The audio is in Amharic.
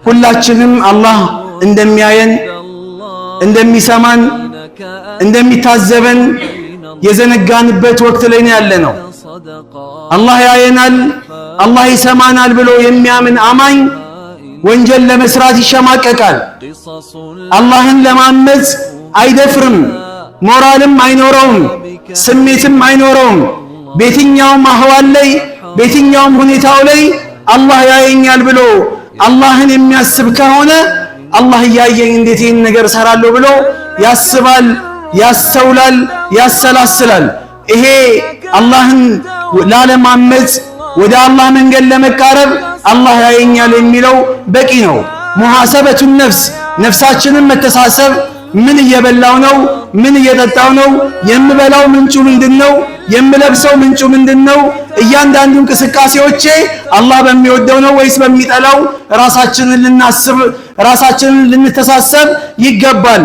ሁላችንም አላህ እንደሚያየን እንደሚሰማን እንደሚታዘበን የዘነጋንበት ወቅት ላይ ነው ያለነው። አላህ ያየናል አላህ ይሰማናል ብሎ የሚያምን አማኝ ወንጀል ለመስራት ይሸማቀቃል። አላህን ለማመጽ አይደፍርም። ሞራልም አይኖረውም፣ ስሜትም አይኖረውም። በየትኛውም አህዋል ላይ በየትኛውም ሁኔታው ላይ አላህ ያየኛል ብሎ አላህን የሚያስብ ከሆነ አላህ ያየኝ እንዴት ይህን ነገር ሰራለሁ ብሎ ያስባል፣ ያስተውላል፣ ያሰላስላል። ይሄ አላህን ላለማመጽ ወደ አላህ መንገድ ለመቃረብ አላህ ያየኛል የሚለው በቂ ነው። ሙሐሰበቱ ነፍስ ነፍሳችንን መተሳሰብ፣ ምን እየበላው ነው? ምን እየጠጣው ነው? የምበላው ምንጩ ምንድነው? የምለብሰው ምንጩ ምንድነው? እያንዳንዱ እንቅስቃሴዎቼ አላህ በሚወደው ነው ወይስ በሚጠላው? ራሳችንን ልናስብ ራሳችንን ልንተሳሰብ ይገባል።